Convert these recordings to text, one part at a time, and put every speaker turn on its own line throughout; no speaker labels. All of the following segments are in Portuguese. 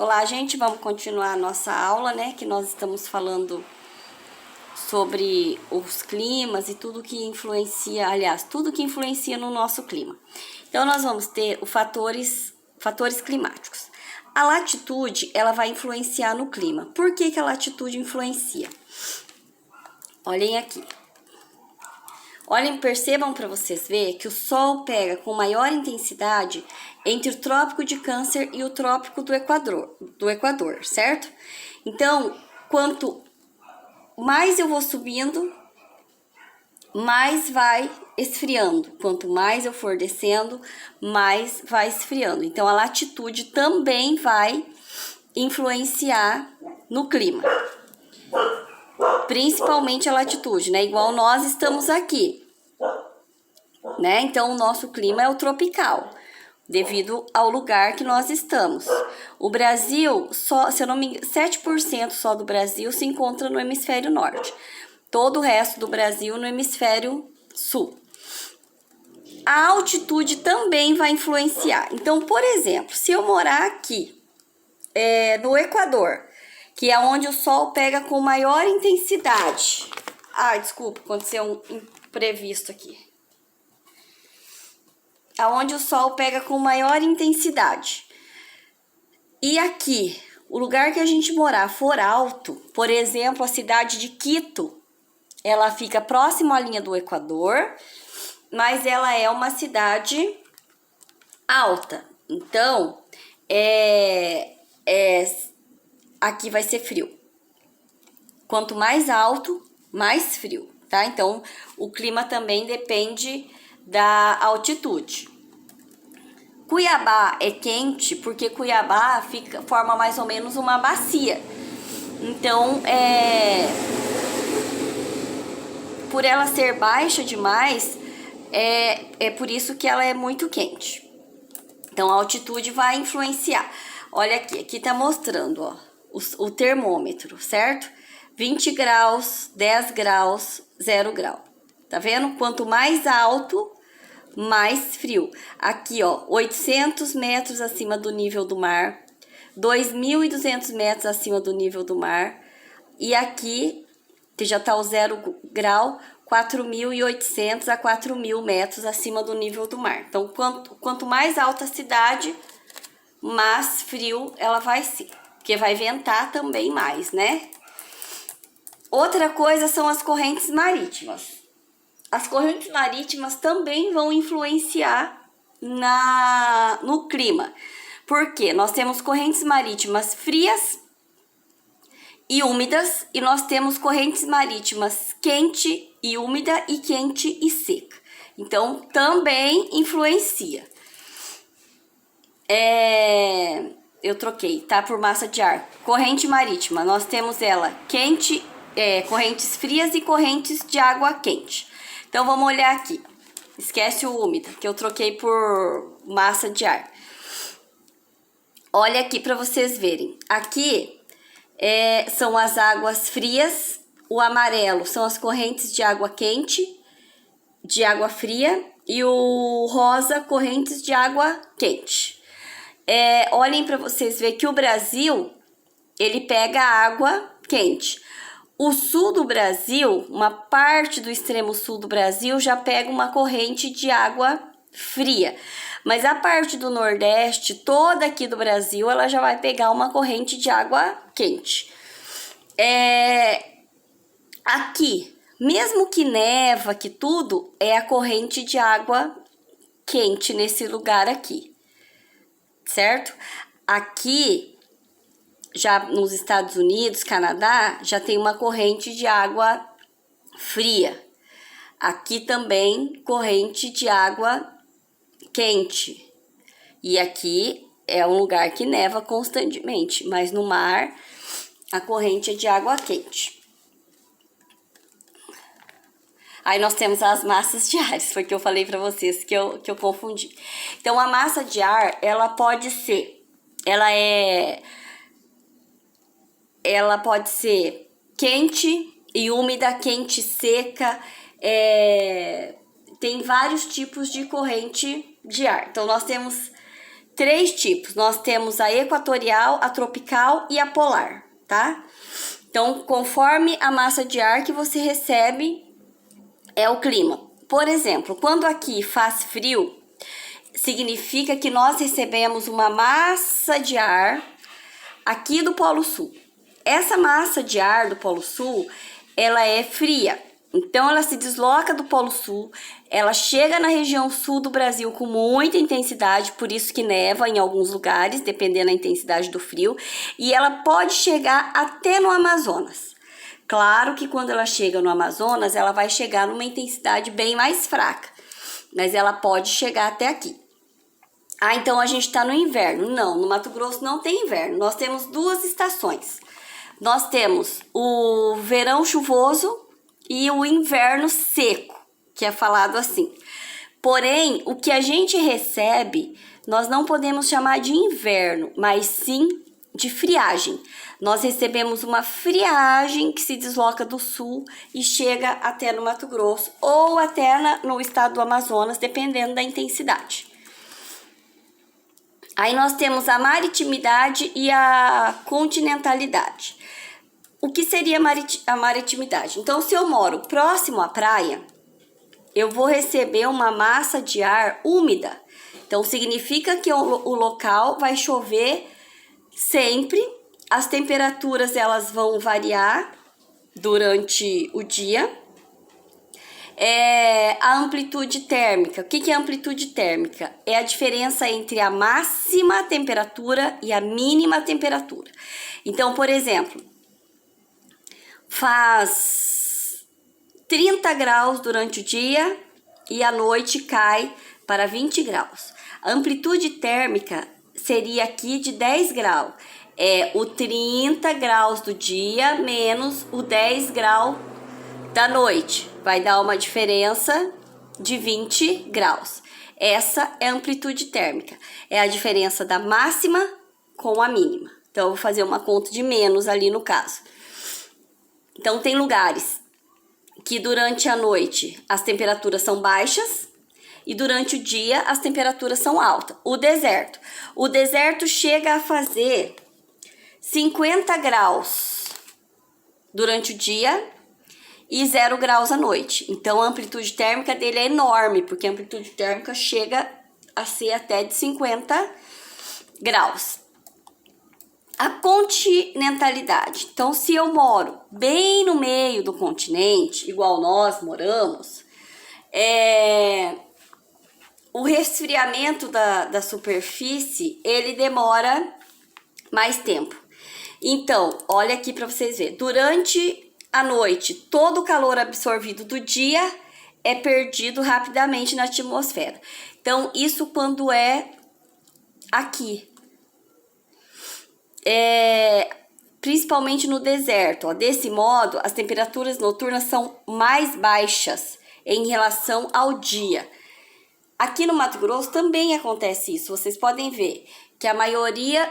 Olá, gente, vamos continuar a nossa aula, né? Que nós estamos falando sobre os climas e tudo que influencia, aliás, tudo que influencia no nosso clima. Então, nós vamos ter os fatores climáticos. A latitude, ela vai influenciar no clima. Por que a latitude influencia? Olhem aqui. Olhem, percebam para vocês verem que o Sol pega com maior intensidade entre o Trópico de Câncer e o Trópico do Equador, certo? Então, quanto mais eu vou subindo, mais vai esfriando. Quanto mais eu for descendo, mais vai esfriando. Então, a latitude também vai influenciar no clima. Principalmente a latitude, né? Igual nós estamos aqui, né? Então, o nosso clima é o tropical, devido ao lugar que nós estamos. O Brasil, se eu não me engano, 7% só do Brasil se encontra no hemisfério norte. Todo o resto do Brasil no hemisfério sul. A altitude também vai influenciar. Então, por exemplo, se eu morar aqui, no Equador, que é onde o Sol pega com maior intensidade. Desculpa, aconteceu um imprevisto aqui. Aonde o Sol pega com maior intensidade. E aqui, o lugar que a gente morar for alto, por exemplo, a cidade de Quito, ela fica próxima à linha do Equador, mas ela é uma cidade alta. Então, aqui vai ser frio. Quanto mais alto, mais frio, tá? Então, o clima também depende da altitude. Cuiabá é quente porque Cuiabá forma mais ou menos uma bacia. Então, por ela ser baixa demais, é por isso que ela é muito quente. Então, a altitude vai influenciar. Olha aqui tá mostrando, ó, o termômetro, certo? 20 graus, 10 graus, 0 grau. Tá vendo? Quanto mais alto, mais frio. Aqui, ó, 800 metros acima do nível do mar, 2.200 metros acima do nível do mar. E aqui, que já tá o 0 grau, 4.800 a 4.000 metros acima do nível do mar. Então, quanto mais alta a cidade, mais frio ela vai ser, porque vai ventar também mais, né? Outra coisa são as correntes marítimas. As correntes marítimas também vão influenciar no clima, porque nós temos correntes marítimas frias e úmidas, e nós temos correntes marítimas quente e úmida e quente e seca. Então, também influencia. Eu troquei, tá? Por massa de ar. Corrente marítima, nós temos ela quente, correntes frias e correntes de água quente. Então, vamos olhar aqui. Esquece o úmida, que eu troquei por massa de ar. Olha aqui para vocês verem. Aqui são as águas frias. O amarelo são as correntes de água quente, de água fria. E o rosa, correntes de água quente. Olhem para vocês verem que o Brasil, ele pega água quente. O sul do Brasil, uma parte do extremo sul do Brasil, já pega uma corrente de água fria. Mas a parte do Nordeste, toda aqui do Brasil, ela já vai pegar uma corrente de água quente. Aqui, mesmo que neva, que tudo, é a corrente de água quente nesse lugar aqui. Certo? Aqui, já nos Estados Unidos, Canadá, já tem uma corrente de água fria. Aqui também, corrente de água quente. E aqui é um lugar que neva constantemente, mas no mar, a corrente é de água quente. Aí nós temos as massas de ar, foi que eu falei para vocês que eu confundi. Então, a massa de ar, ela pode ser quente e úmida, quente e seca. Tem vários tipos de corrente de ar. Então, nós temos 3 tipos. Nós temos a equatorial, a tropical e a polar, tá? Então, conforme a massa de ar que você recebe, é o clima. Por exemplo, quando aqui faz frio, significa que nós recebemos uma massa de ar aqui do Polo Sul. Essa massa de ar do Polo Sul, ela é fria. Então, ela se desloca do Polo Sul, ela chega na região sul do Brasil com muita intensidade, por isso que neva em alguns lugares, dependendo da intensidade do frio, e ela pode chegar até no Amazonas. Claro que quando ela chega no Amazonas, ela vai chegar numa intensidade bem mais fraca, mas ela pode chegar até aqui. Ah, então a gente está no inverno. Não, no Mato Grosso não tem inverno, nós temos 2 estações. Nós temos o verão chuvoso e o inverno seco, que é falado assim. Porém, o que a gente recebe, nós não podemos chamar de inverno, mas sim de friagem. Nós recebemos uma friagem que se desloca do sul e chega até no Mato Grosso ou até no estado do Amazonas, dependendo da intensidade. Aí nós temos a maritimidade e a continentalidade. O que seria a maritimidade? Então, se eu moro próximo à praia, eu vou receber uma massa de ar úmida. Então, significa que o local vai chover sempre. As temperaturas elas vão variar durante o dia. A amplitude térmica. O que é amplitude térmica? É a diferença entre a máxima temperatura e a mínima temperatura. Então, por exemplo, faz 30 graus durante o dia e à noite cai para 20 graus. A amplitude térmica seria aqui de 10 graus. É o 30 graus do dia menos o 10 graus da noite. Vai dar uma diferença de 20 graus. Essa é a amplitude térmica. É a diferença da máxima com a mínima. Então, eu vou fazer uma conta de menos ali no caso. Então, tem lugares que durante a noite as temperaturas são baixas e durante o dia as temperaturas são altas. O deserto chega a fazer 50 graus durante o dia e 0 graus à noite. Então, a amplitude térmica dele é enorme, porque a amplitude térmica chega a ser até de 50 graus. A continentalidade. Então, se eu moro bem no meio do continente, igual nós moramos, o resfriamento da superfície, ele demora mais tempo. Então, olha aqui para vocês verem. Durante a noite, todo o calor absorvido do dia é perdido rapidamente na atmosfera. Então, isso quando é aqui. Principalmente no deserto, ó. Desse modo, as temperaturas noturnas são mais baixas em relação ao dia. Aqui no Mato Grosso também acontece isso. Vocês podem ver que a maioria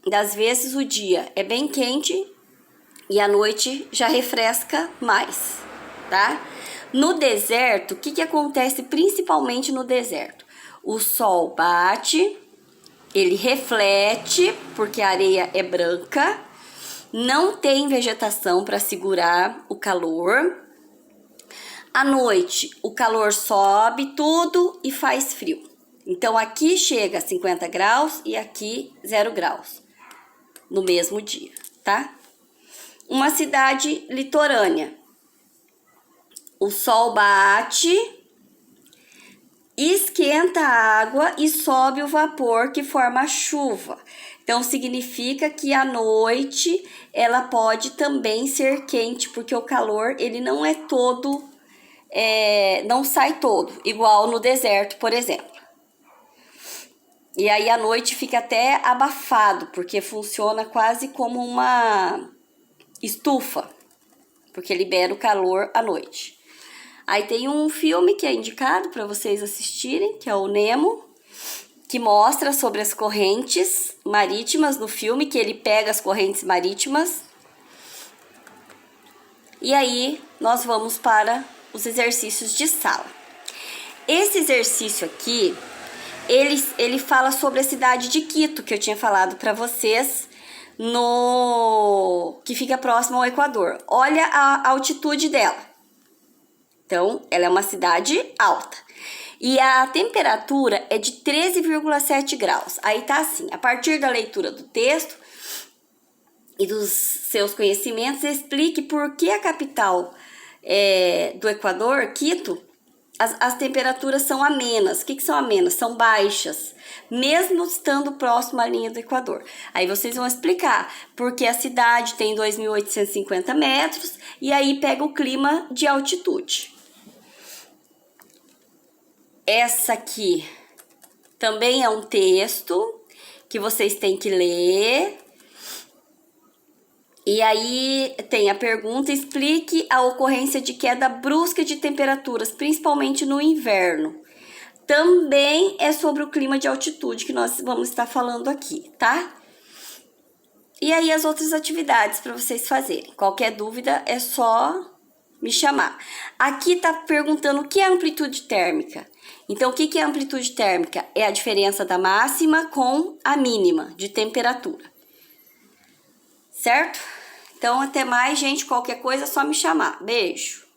das vezes o dia é bem quente e a noite já refresca mais, tá? No deserto, o que acontece principalmente no deserto? O sol bate, ele reflete, porque a areia é branca, não tem vegetação para segurar o calor. À noite, o calor sobe tudo e faz frio. Então, aqui chega a 50 graus e aqui 0 graus no mesmo dia, tá? Uma cidade litorânea. O sol bate, esquenta a água e sobe o vapor que forma a chuva. Então, significa que à noite ela pode também ser quente, porque o calor ele não é todo, não sai todo, igual no deserto, por exemplo. E aí à noite fica até abafado, porque funciona quase como uma estufa, porque libera o calor à noite. Aí tem um filme que é indicado para vocês assistirem, que é o Nemo, que mostra sobre as correntes marítimas no filme, que ele pega as correntes marítimas. E aí nós vamos para os exercícios de sala. Esse exercício aqui, ele fala sobre a cidade de Quito, que eu tinha falado para vocês, que fica próximo ao Equador. Olha a altitude dela. Então, ela é uma cidade alta. E a temperatura é de 13,7 graus. Aí tá assim, a partir da leitura do texto e dos seus conhecimentos, explique por que a capital do Equador, Quito, as temperaturas são amenas. O que são amenas? São baixas, mesmo estando próximo à linha do Equador. Aí vocês vão explicar porque a cidade tem 2.850 metros e aí pega o clima de altitude. Essa aqui também é um texto que vocês têm que ler. E aí tem a pergunta: explique a ocorrência de queda brusca de temperaturas, principalmente no inverno. Também é sobre o clima de altitude que nós vamos estar falando aqui, tá? E aí as outras atividades para vocês fazerem. Qualquer dúvida é só me chamar. Aqui tá perguntando o que é amplitude térmica. Então, o que é amplitude térmica? É a diferença da máxima com a mínima de temperatura. Certo? Então, até mais, gente. Qualquer coisa é só me chamar. Beijo!